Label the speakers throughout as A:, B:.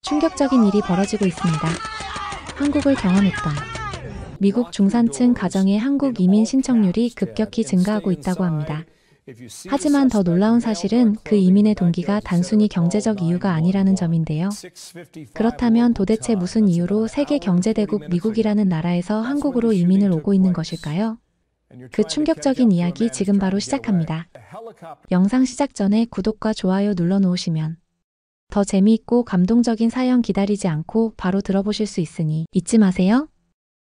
A: 충격적인 일이 벌어지고 있습니다. 한국을 경험했던 미국 중산층 가정의 한국 이민 신청률이 급격히 증가하고 있다고 합니다. 하지만 더 놀라운 사실은 그 이민의 동기가 단순히 경제적 이유가 아니라는 점인데요. 그렇다면 도대체 무슨 이유로 세계 경제대국 미국이라는 나라에서 한국으로 이민을 오고 있는 것일까요? 그 충격적인 이야기 지금 바로 시작합니다. 영상 시작 전에 구독과 좋아요 눌러 놓으시면 더 재미있고 감동적인 사연 기다리지 않고 바로 들어보실 수 있으니 잊지 마세요.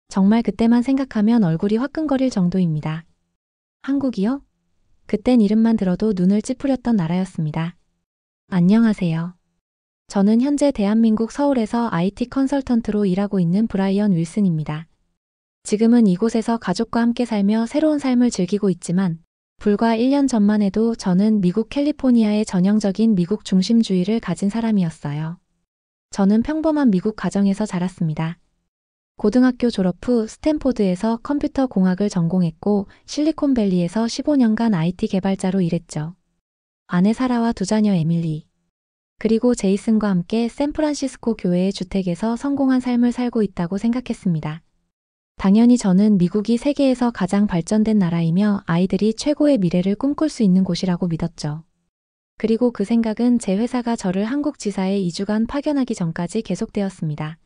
A: 정말 그때만 생각하면 얼굴이 화끈거릴 정도입니다. 한국이요? 그땐 이름만 들어도 눈을 찌푸렸던 나라였습니다. 안녕하세요. 저는 현재 대한민국 서울에서 IT 컨설턴트로 일하고 있는 브라이언 윌슨입니다. 지금은 이곳에서 가족과 함께 살며 새로운 삶을 즐기고 있지만 불과 1년 전만 해도 저는 미국 캘리포니아의 전형적인 미국 중심주의를 가진 사람이었어요. 저는 평범한 미국 가정에서 자랐습니다. 고등학교 졸업 후 스탠포드에서 컴퓨터 공학을 전공했고 실리콘밸리에서 15년간 IT 개발자로 일했죠. 아내 사라와 두 자녀 에밀리, 그리고 제이슨과 함께 샌프란시스코 교회의 주택에서 성공한 삶을 살고 있다고 생각했습니다. 당연히 저는 미국이 세계에서 가장 발전된 나라이며 아이들이 최고의 미래를 꿈꿀 수 있는 곳이라고 믿었죠. 그리고 그 생각은 제 회사가 저를 한국지사에 2주간 파견하기 전까지 계속되었습니다.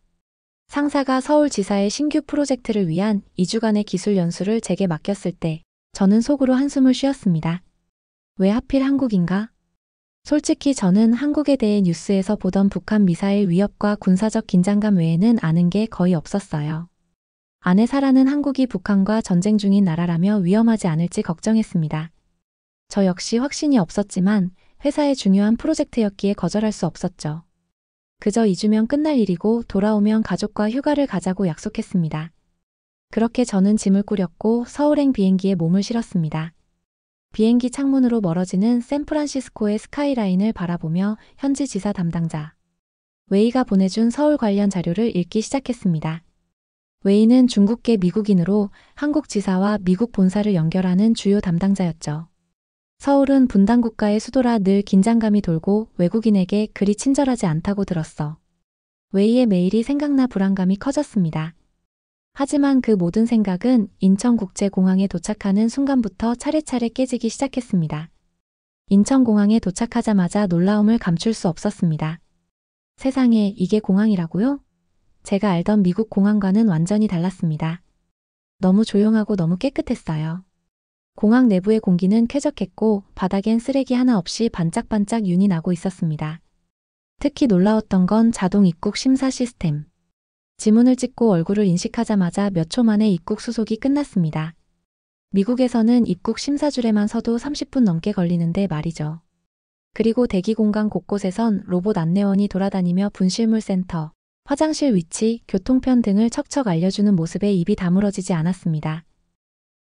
A: 상사가 서울지사의 신규 프로젝트를 위한 2주간의 기술 연수를 제게 맡겼을 때 저는 속으로 한숨을 쉬었습니다. 왜 하필 한국인가? 솔직히 저는 한국에 대해 뉴스에서 보던 북한 미사일 위협과 군사적 긴장감 외에는 아는 게 거의 없었어요. 아내 사라는 한국이 북한과 전쟁 중인 나라라며 위험하지 않을지 걱정했습니다. 저 역시 확신이 없었지만 회사의 중요한 프로젝트였기에 거절할 수 없었죠. 그저 2주면 끝날 일이고 돌아오면 가족과 휴가를 가자고 약속했습니다. 그렇게 저는 짐을 꾸렸고 서울행 비행기에 몸을 실었습니다. 비행기 창문으로 멀어지는 샌프란시스코의 스카이라인을 바라보며 현지 지사 담당자 웨이가 보내준 서울 관련 자료를 읽기 시작했습니다. 웨이는 중국계 미국인으로 한국 지사와 미국 본사를 연결하는 주요 담당자였죠. 서울은 분단 국가의 수도라 늘 긴장감이 돌고 외국인에게 그리 친절하지 않다고 들었어. 웨이의 메일이 생각나 불안감이 커졌습니다. 하지만 그 모든 생각은 인천국제공항에 도착하는 순간부터 차례차례 깨지기 시작했습니다. 인천공항에 도착하자마자 놀라움을 감출 수 없었습니다. 세상에, 이게 공항이라고요? 제가 알던 미국 공항과는 완전히 달랐습니다. 너무 조용하고 너무 깨끗했어요. 공항 내부의 공기는 쾌적했고 바닥엔 쓰레기 하나 없이 반짝반짝 윤이 나고 있었습니다. 특히 놀라웠던 건 자동 입국 심사 시스템. 지문을 찍고 얼굴을 인식하자마자 몇 초 만에 입국 수속이 끝났습니다. 미국에서는 입국 심사줄에만 서도 30분 넘게 걸리는데 말이죠. 그리고 대기 공간 곳곳에선 로봇 안내원이 돌아다니며 분실물 센터, 화장실 위치, 교통편 등을 척척 알려주는 모습에 입이 다물어지지 않았습니다.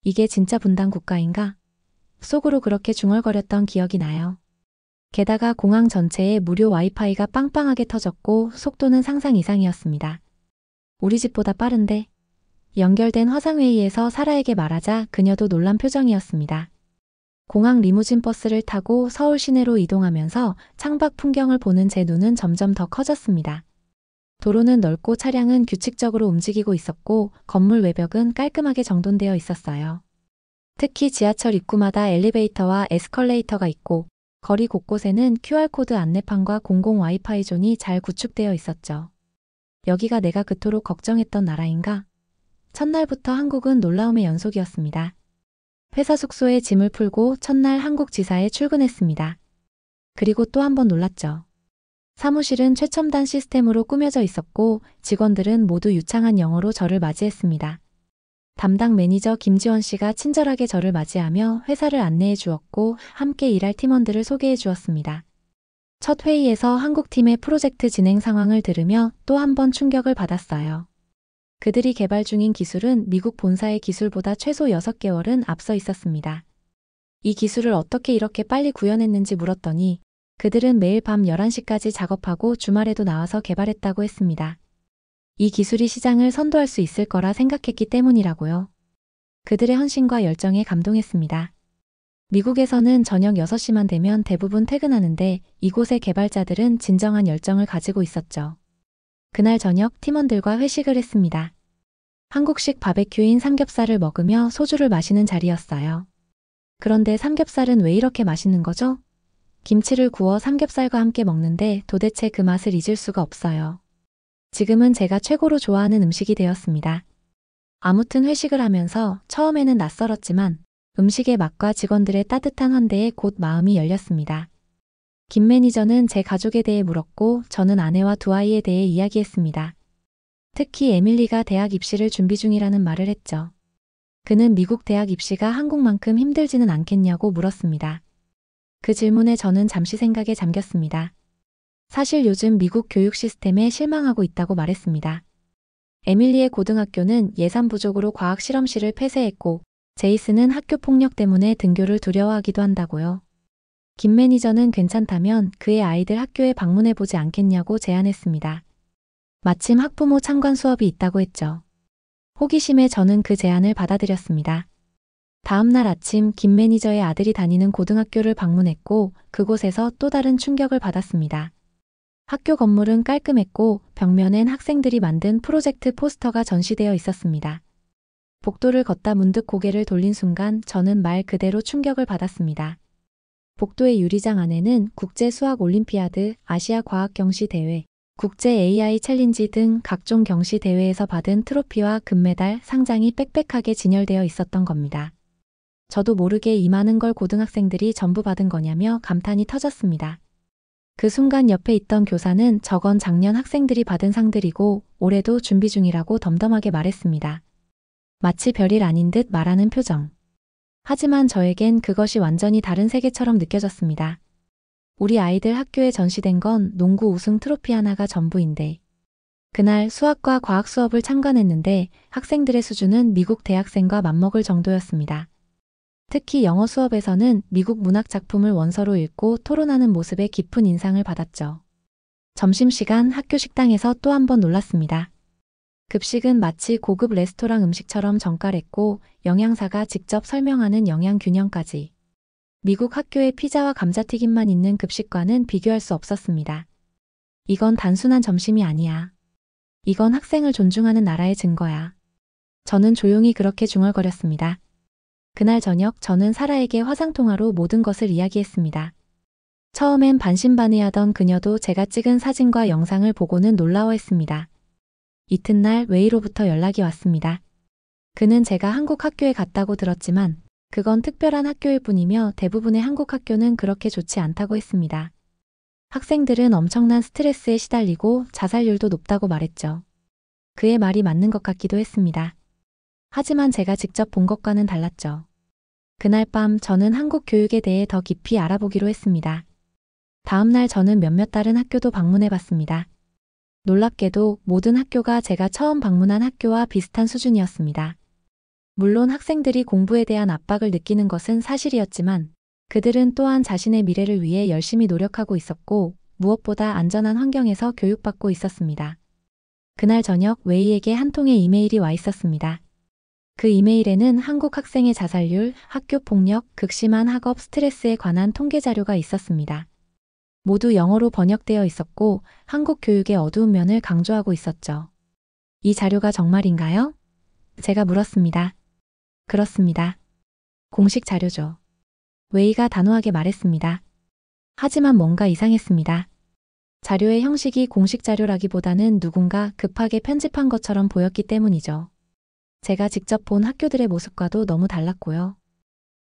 A: 이게 진짜 분단 국가인가? 속으로 그렇게 중얼거렸던 기억이 나요. 게다가 공항 전체에 무료 와이파이가 빵빵하게 터졌고 속도는 상상 이상이었습니다. 우리 집보다 빠른데? 연결된 화상회의에서 사라에게 말하자 그녀도 놀란 표정이었습니다. 공항 리무진 버스를 타고 서울 시내로 이동하면서 창밖 풍경을 보는 제 눈은 점점 더 커졌습니다. 도로는 넓고 차량은 규칙적으로 움직이고 있었고 건물 외벽은 깔끔하게 정돈되어 있었어요. 특히 지하철 입구마다 엘리베이터와 에스컬레이터가 있고 거리 곳곳에는 QR코드 안내판과 공공 와이파이 존이 잘 구축되어 있었죠. 여기가 내가 그토록 걱정했던 나라인가? 첫날부터 한국은 놀라움의 연속이었습니다. 회사 숙소에 짐을 풀고 첫날 한국 지사에 출근했습니다. 그리고 또 한 번 놀랐죠. 사무실은 최첨단 시스템으로 꾸며져 있었고 직원들은 모두 유창한 영어로 저를 맞이했습니다. 담당 매니저 김지원 씨가 친절하게 저를 맞이하며 회사를 안내해 주었고 함께 일할 팀원들을 소개해 주었습니다. 첫 회의에서 한국팀의 프로젝트 진행 상황을 들으며 또 한 번 충격을 받았어요. 그들이 개발 중인 기술은 미국 본사의 기술보다 최소 6개월은 앞서 있었습니다. 이 기술을 어떻게 이렇게 빨리 구현했는지 물었더니 그들은 매일 밤 11시까지 작업하고 주말에도 나와서 개발했다고 했습니다. 이 기술이 시장을 선도할 수 있을 거라 생각했기 때문이라고요. 그들의 헌신과 열정에 감동했습니다. 미국에서는 저녁 6시만 되면 대부분 퇴근하는데 이곳의 개발자들은 진정한 열정을 가지고 있었죠. 그날 저녁 팀원들과 회식을 했습니다. 한국식 바베큐인 삼겹살을 먹으며 소주를 마시는 자리였어요. 그런데 삼겹살은 왜 이렇게 맛있는 거죠? 김치를 구워 삼겹살과 함께 먹는데 도대체 그 맛을 잊을 수가 없어요. 지금은 제가 최고로 좋아하는 음식이 되었습니다. 아무튼 회식을 하면서 처음에는 낯설었지만 음식의 맛과 직원들의 따뜻한 환대에 곧 마음이 열렸습니다. 김 매니저는 제 가족에 대해 물었고 저는 아내와 두 아이에 대해 이야기했습니다. 특히 에밀리가 대학 입시를 준비 중이라는 말을 했죠. 그는 미국 대학 입시가 한국만큼 힘들지는 않겠냐고 물었습니다. 그 질문에 저는 잠시 생각에 잠겼습니다. 사실 요즘 미국 교육 시스템에 실망하고 있다고 말했습니다. 에밀리의 고등학교는 예산 부족으로 과학 실험실을 폐쇄했고 제이슨은 학교 폭력 때문에 등교를 두려워하기도 한다고요. 김 매니저는 괜찮다면 그의 아이들 학교에 방문해보지 않겠냐고 제안했습니다. 마침 학부모 참관 수업이 있다고 했죠. 호기심에 저는 그 제안을 받아들였습니다. 다음 날 아침 김 매니저의 아들이 다니는 고등학교를 방문했고 그곳에서 또 다른 충격을 받았습니다. 학교 건물은 깔끔했고 벽면엔 학생들이 만든 프로젝트 포스터가 전시되어 있었습니다. 복도를 걷다 문득 고개를 돌린 순간 저는 말 그대로 충격을 받았습니다. 복도의 유리장 안에는 국제 수학 올림피아드, 아시아 과학 경시 대회, 국제 AI 챌린지 등 각종 경시 대회에서 받은 트로피와 금메달, 상장이 빽빽하게 진열되어 있었던 겁니다. 저도 모르게 이 많은 걸 고등학생들이 전부 받은 거냐며 감탄이 터졌습니다. 그 순간 옆에 있던 교사는 저건 작년 학생들이 받은 상들이고 올해도 준비 중이라고 덤덤하게 말했습니다. 마치 별일 아닌 듯 말하는 표정. 하지만 저에겐 그것이 완전히 다른 세계처럼 느껴졌습니다. 우리 아이들 학교에 전시된 건 농구 우승 트로피 하나가 전부인데. 그날 수학과 과학 수업을 참관했는데 학생들의 수준은 미국 대학생과 맞먹을 정도였습니다. 특히 영어 수업에서는 미국 문학 작품을 원서로 읽고 토론하는 모습에 깊은 인상을 받았죠. 점심시간 학교 식당에서 또 한 번 놀랐습니다. 급식은 마치 고급 레스토랑 음식처럼 정갈했고 영양사가 직접 설명하는 영양 균형까지. 미국 학교의 피자와 감자튀김만 있는 급식과는 비교할 수 없었습니다. 이건 단순한 점심이 아니야. 이건 학생을 존중하는 나라의 증거야. 저는 조용히 그렇게 중얼거렸습니다. 그날 저녁 저는 사라에게 화상통화로 모든 것을 이야기했습니다. 처음엔 반신반의하던 그녀도 제가 찍은 사진과 영상을 보고는 놀라워했습니다. 이튿날 웨이로부터 연락이 왔습니다. 그는 제가 한국 학교에 갔다고 들었지만 그건 특별한 학교일 뿐이며 대부분의 한국 학교는 그렇게 좋지 않다고 했습니다. 학생들은 엄청난 스트레스에 시달리고 자살률도 높다고 말했죠. 그의 말이 맞는 것 같기도 했습니다. 하지만 제가 직접 본 것과는 달랐죠. 그날 밤 저는 한국 교육에 대해 더 깊이 알아보기로 했습니다. 다음 날 저는 몇몇 다른 학교도 방문해봤습니다. 놀랍게도 모든 학교가 제가 처음 방문한 학교와 비슷한 수준이었습니다. 물론 학생들이 공부에 대한 압박을 느끼는 것은 사실이었지만 그들은 또한 자신의 미래를 위해 열심히 노력하고 있었고 무엇보다 안전한 환경에서 교육받고 있었습니다. 그날 저녁 웨이에게 한 통의 이메일이 와 있었습니다. 그 이메일에는 한국 학생의 자살률, 학교 폭력, 극심한 학업 스트레스에 관한 통계 자료가 있었습니다. 모두 영어로 번역되어 있었고 한국 교육의 어두운 면을 강조하고 있었죠. 이 자료가 정말인가요? 제가 물었습니다. 그렇습니다. 공식 자료죠. 웨이가 단호하게 말했습니다. 하지만 뭔가 이상했습니다. 자료의 형식이 공식 자료라기보다는 누군가 급하게 편집한 것처럼 보였기 때문이죠. 제가 직접 본 학교들의 모습과도 너무 달랐고요.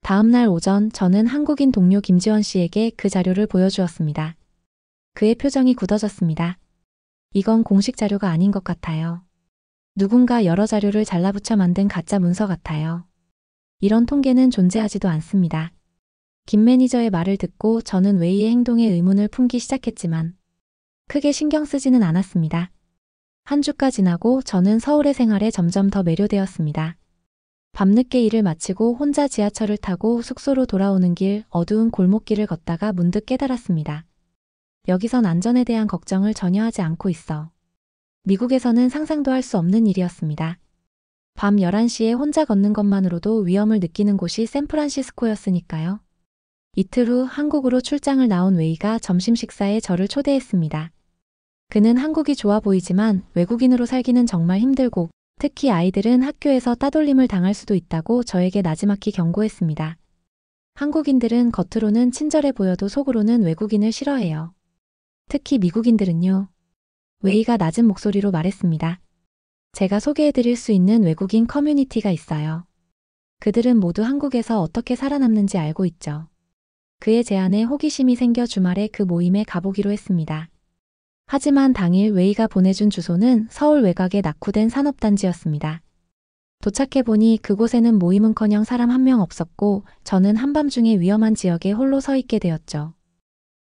A: 다음 날 오전 저는 한국인 동료 김지원 씨에게 그 자료를 보여주었습니다. 그의 표정이 굳어졌습니다. 이건 공식 자료가 아닌 것 같아요. 누군가 여러 자료를 잘라붙여 만든 가짜 문서 같아요. 이런 통계는 존재하지도 않습니다. 김 매니저의 말을 듣고 저는 웨이의 행동에 의문을 품기 시작했지만 크게 신경 쓰지는 않았습니다. 한 주가 지나고 저는 서울의 생활에 점점 더 매료되었습니다. 밤늦게 일을 마치고 혼자 지하철을 타고 숙소로 돌아오는 길 어두운 골목길을 걷다가 문득 깨달았습니다. 여기선 안전에 대한 걱정을 전혀 하지 않고 있어. 미국에서는 상상도 할 수 없는 일이었습니다. 밤 11시에 혼자 걷는 것만으로도 위험을 느끼는 곳이 샌프란시스코였으니까요. 이틀 후 한국으로 출장을 나온 웨이가 점심 식사에 저를 초대했습니다. 그는 한국이 좋아 보이지만 외국인으로 살기는 정말 힘들고 특히 아이들은 학교에서 따돌림을 당할 수도 있다고 저에게 나지막히 경고했습니다. 한국인들은 겉으로는 친절해 보여도 속으로는 외국인을 싫어해요. 특히 미국인들은요. 웨이가 낮은 목소리로 말했습니다. 제가 소개해드릴 수 있는 외국인 커뮤니티가 있어요. 그들은 모두 한국에서 어떻게 살아남는지 알고 있죠. 그의 제안에 호기심이 생겨 주말에 그 모임에 가보기로 했습니다. 하지만 당일 웨이가 보내준 주소는 서울 외곽의 낙후된 산업단지였습니다. 도착해보니 그곳에는 모임은커녕 사람 한 명 없었고 저는 한밤중에 위험한 지역에 홀로 서 있게 되었죠.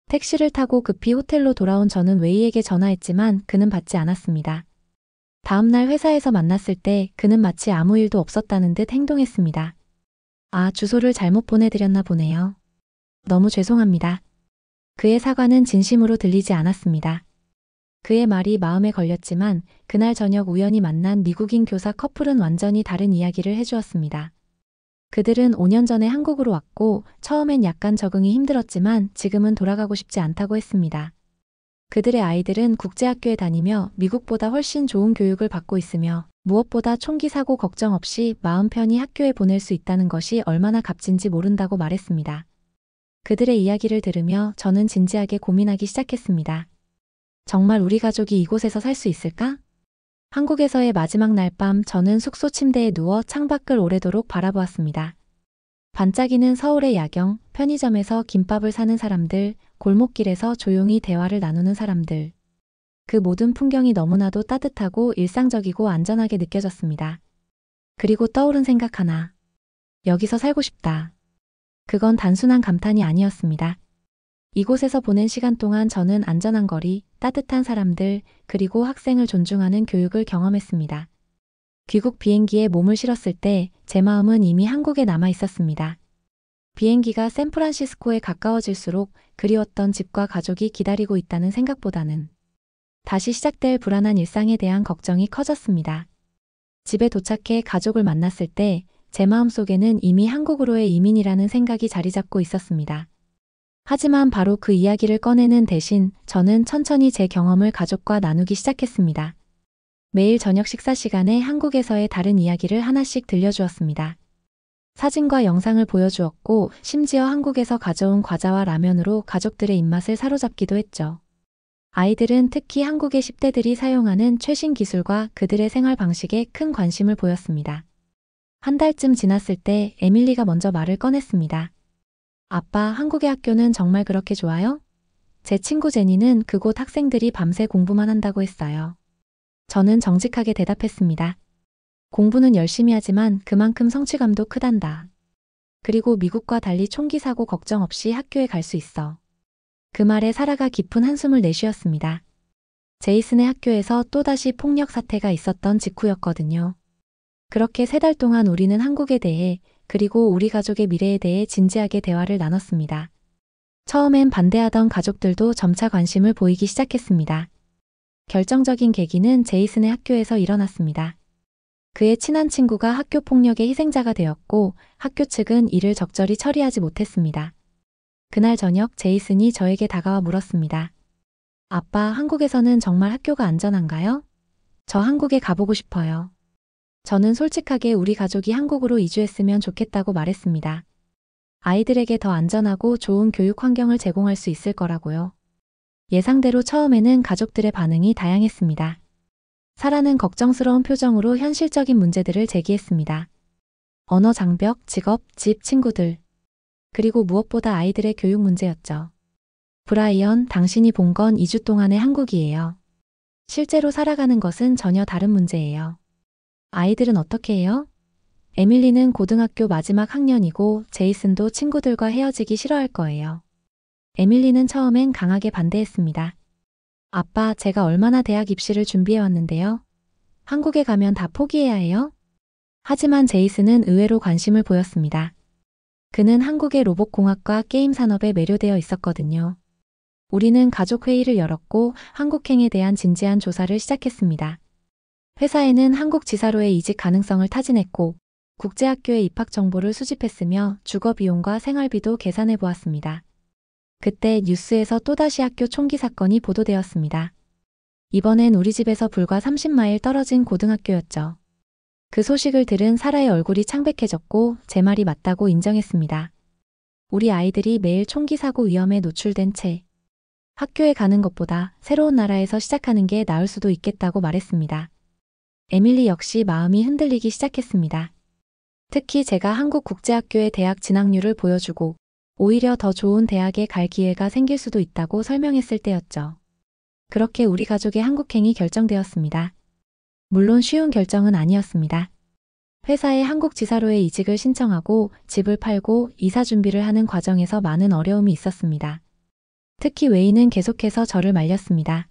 A: 택시를 타고 급히 호텔로 돌아온 저는 웨이에게 전화했지만 그는 받지 않았습니다. 다음날 회사에서 만났을 때 그는 마치 아무 일도 없었다는 듯 행동했습니다. 아, 주소를 잘못 보내드렸나 보네요. 너무 죄송합니다. 그의 사과는 진심으로 들리지 않았습니다. 그의 말이 마음에 걸렸지만 그날 저녁 우연히 만난 미국인 교사 커플은 완전히 다른 이야기를 해주었습니다. 그들은 5년 전에 한국으로 왔고 처음엔 약간 적응이 힘들었지만 지금은 돌아가고 싶지 않다고 했습니다. 그들의 아이들은 국제학교에 다니며 미국보다 훨씬 좋은 교육을 받고 있으며 무엇보다 총기 사고 걱정 없이 마음 편히 학교에 보낼 수 있다는 것이 얼마나 값진지 모른다고 말했습니다. 그들의 이야기를 들으며 저는 진지하게 고민하기 시작했습니다. 정말 우리 가족이 이곳에서 살 수 있을까? 한국에서의 마지막 날 밤 저는 숙소 침대에 누워 창밖을 오래도록 바라보았습니다. 반짝이는 서울의 야경, 편의점에서 김밥을 사는 사람들, 골목길에서 조용히 대화를 나누는 사람들. 그 모든 풍경이 너무나도 따뜻하고 일상적이고 안전하게 느껴졌습니다. 그리고 떠오른 생각 하나. 여기서 살고 싶다. 그건 단순한 감탄이 아니었습니다. 이곳에서 보낸 시간 동안 저는 안전한 거리, 따뜻한 사람들, 그리고 학생을 존중하는 교육을 경험했습니다. 귀국 비행기에 몸을 실었을 때 제 마음은 이미 한국에 남아 있었습니다. 비행기가 샌프란시스코에 가까워질수록 그리웠던 집과 가족이 기다리고 있다는 생각보다는 다시 시작될 불안한 일상에 대한 걱정이 커졌습니다. 집에 도착해 가족을 만났을 때 제 마음속에는 이미 한국으로의 이민이라는 생각이 자리 잡고 있었습니다. 하지만 바로 그 이야기를 꺼내는 대신 저는 천천히 제 경험을 가족과 나누기 시작했습니다. 매일 저녁 식사 시간에 한국에서의 다른 이야기를 하나씩 들려주었습니다. 사진과 영상을 보여주었고 심지어 한국에서 가져온 과자와 라면으로 가족들의 입맛을 사로잡기도 했죠. 아이들은 특히 한국의 10대들이 사용하는 최신 기술과 그들의 생활 방식에 큰 관심을 보였습니다. 한 달쯤 지났을 때 에밀리가 먼저 말을 꺼냈습니다. 아빠, 한국의 학교는 정말 그렇게 좋아요? 제 친구 제니는 그곳 학생들이 밤새 공부만 한다고 했어요. 저는 정직하게 대답했습니다. 공부는 열심히 하지만 그만큼 성취감도 크단다. 그리고 미국과 달리 총기 사고 걱정 없이 학교에 갈 수 있어. 그 말에 사라가 깊은 한숨을 내쉬었습니다. 제이슨의 학교에서 또다시 폭력 사태가 있었던 직후였거든요. 그렇게 3달 동안 우리는 한국에 대해 그리고 우리 가족의 미래에 대해 진지하게 대화를 나눴습니다. 처음엔 반대하던 가족들도 점차 관심을 보이기 시작했습니다. 결정적인 계기는 제이슨의 학교에서 일어났습니다. 그의 친한 친구가 학교 폭력의 희생자가 되었고 학교 측은 이를 적절히 처리하지 못했습니다. 그날 저녁 제이슨이 저에게 다가와 물었습니다. 아빠, 한국에서는 정말 학교가 안전한가요? 저 한국에 가보고 싶어요. 저는 솔직하게 우리 가족이 한국으로 이주했으면 좋겠다고 말했습니다. 아이들에게 더 안전하고 좋은 교육 환경을 제공할 수 있을 거라고요. 예상대로 처음에는 가족들의 반응이 다양했습니다. 사라는 걱정스러운 표정으로 현실적인 문제들을 제기했습니다. 언어 장벽, 직업, 집, 친구들. 그리고 무엇보다 아이들의 교육 문제였죠. 브라이언, 당신이 본 건 2주 동안의 한국이에요. 실제로 살아가는 것은 전혀 다른 문제예요. 아이들은 어떻게 해요? 에밀리는 고등학교 마지막 학년이고 제이슨도 친구들과 헤어지기 싫어할 거예요. 에밀리는 처음엔 강하게 반대했습니다. 아빠, 제가 얼마나 대학 입시를 준비해왔는데요. 한국에 가면 다 포기해야 해요? 하지만 제이슨은 의외로 관심을 보였습니다. 그는 한국의 로봇공학과 게임 산업에 매료되어 있었거든요. 우리는 가족 회의를 열었고 한국행에 대한 진지한 조사를 시작했습니다. 회사에는 한국 지사로의 이직 가능성을 타진했고 국제학교의 입학 정보를 수집했으며 주거 비용과 생활비도 계산해 보았습니다. 그때 뉴스에서 또다시 학교 총기 사건이 보도되었습니다. 이번엔 우리 집에서 불과 30마일 떨어진 고등학교였죠. 그 소식을 들은 사라의 얼굴이 창백해졌고 제 말이 맞다고 인정했습니다. 우리 아이들이 매일 총기 사고 위험에 노출된 채 학교에 가는 것보다 새로운 나라에서 시작하는 게 나을 수도 있겠다고 말했습니다. 에밀리 역시 마음이 흔들리기 시작했습니다. 특히 제가 한국 국제학교의 대학 진학률을 보여주고 오히려 더 좋은 대학에 갈 기회가 생길 수도 있다고 설명했을 때였죠. 그렇게 우리 가족의 한국행이 결정되었습니다. 물론 쉬운 결정은 아니었습니다. 회사의 한국 지사로에 이직을 신청하고 집을 팔고 이사 준비를 하는 과정에서 많은 어려움이 있었습니다. 특히 웨이는 계속해서 저를 말렸습니다.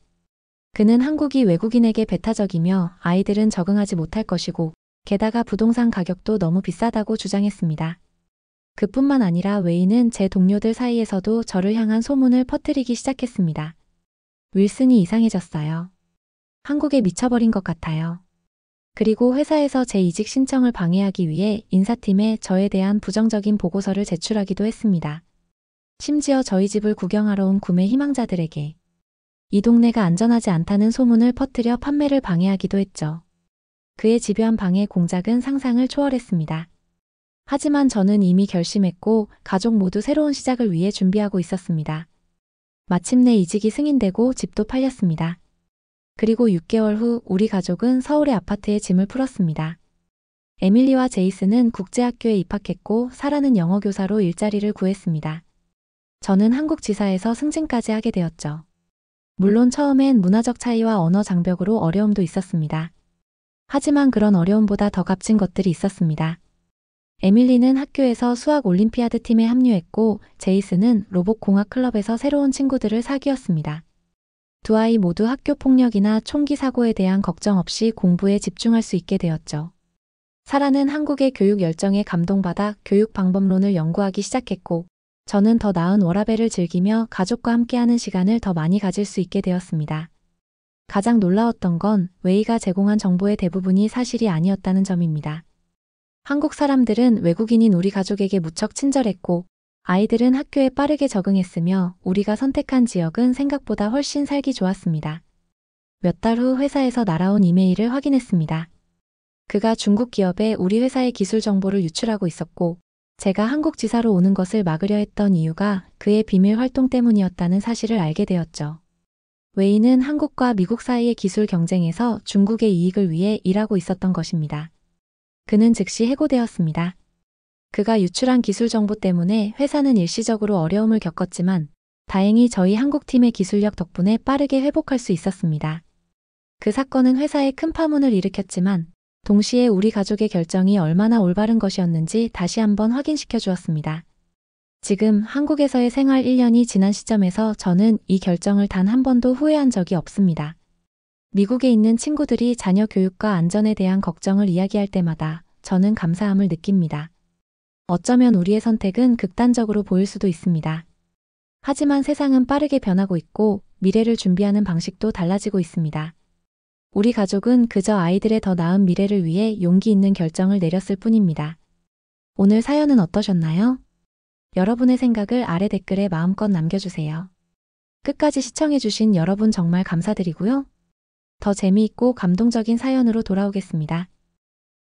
A: 그는 한국이 외국인에게 배타적이며 아이들은 적응하지 못할 것이고 게다가 부동산 가격도 너무 비싸다고 주장했습니다. 그뿐만 아니라 웨이는 제 동료들 사이에서도 저를 향한 소문을 퍼뜨리기 시작했습니다. 윌슨이 이상해졌어요. 한국에 미쳐버린 것 같아요. 그리고 회사에서 제 이직 신청을 방해하기 위해 인사팀에 저에 대한 부정적인 보고서를 제출하기도 했습니다. 심지어 저희 집을 구경하러 온 구매 희망자들에게 이 동네가 안전하지 않다는 소문을 퍼뜨려 판매를 방해하기도 했죠. 그의 집요한 방해 공작은 상상을 초월했습니다. 하지만 저는 이미 결심했고 가족 모두 새로운 시작을 위해 준비하고 있었습니다. 마침내 이직이 승인되고 집도 팔렸습니다. 그리고 6개월 후 우리 가족은 서울의 아파트에 짐을 풀었습니다. 에밀리와 제이슨은 국제학교에 입학했고 사라는 영어교사로 일자리를 구했습니다. 저는 한국 지사에서 승진까지 하게 되었죠. 물론 처음엔 문화적 차이와 언어 장벽으로 어려움도 있었습니다. 하지만 그런 어려움보다 더 값진 것들이 있었습니다. 에밀리는 학교에서 수학 올림피아드 팀에 합류했고 제이슨은 로봇공학 클럽에서 새로운 친구들을 사귀었습니다. 두 아이 모두 학교 폭력이나 총기 사고에 대한 걱정 없이 공부에 집중할 수 있게 되었죠. 사라는 한국의 교육 열정에 감동받아 교육 방법론을 연구하기 시작했고 저는 더 나은 워라밸을 즐기며 가족과 함께하는 시간을 더 많이 가질 수 있게 되었습니다. 가장 놀라웠던 건 웨이가 제공한 정보의 대부분이 사실이 아니었다는 점입니다. 한국 사람들은 외국인인 우리 가족에게 무척 친절했고 아이들은 학교에 빠르게 적응했으며 우리가 선택한 지역은 생각보다 훨씬 살기 좋았습니다. 몇 달 후 회사에서 날아온 이메일을 확인했습니다. 그가 중국 기업에 우리 회사의 기술 정보를 유출하고 있었고 제가 한국 지사로 오는 것을 막으려 했던 이유가 그의 비밀 활동 때문이었다는 사실을 알게 되었죠. 웨이는 한국과 미국 사이의 기술 경쟁에서 중국의 이익을 위해 일하고 있었던 것입니다. 그는 즉시 해고되었습니다. 그가 유출한 기술 정보 때문에 회사는 일시적으로 어려움을 겪었지만 다행히 저희 한국팀의 기술력 덕분에 빠르게 회복할 수 있었습니다. 그 사건은 회사에 큰 파문을 일으켰지만 동시에 우리 가족의 결정이 얼마나 올바른 것이었는지 다시 한번 확인시켜 주었습니다. 지금 한국에서의 생활 1년이 지난 시점에서 저는 이 결정을 단 한 번도 후회한 적이 없습니다. 미국에 있는 친구들이 자녀 교육과 안전에 대한 걱정을 이야기할 때마다 저는 감사함을 느낍니다. 어쩌면 우리의 선택은 극단적으로 보일 수도 있습니다. 하지만 세상은 빠르게 변하고 있고 미래를 준비하는 방식도 달라지고 있습니다. 우리 가족은 그저 아이들의 더 나은 미래를 위해 용기 있는 결정을 내렸을 뿐입니다. 오늘 사연은 어떠셨나요? 여러분의 생각을 아래 댓글에 마음껏 남겨주세요. 끝까지 시청해주신 여러분 정말 감사드리고요. 더 재미있고 감동적인 사연으로 돌아오겠습니다.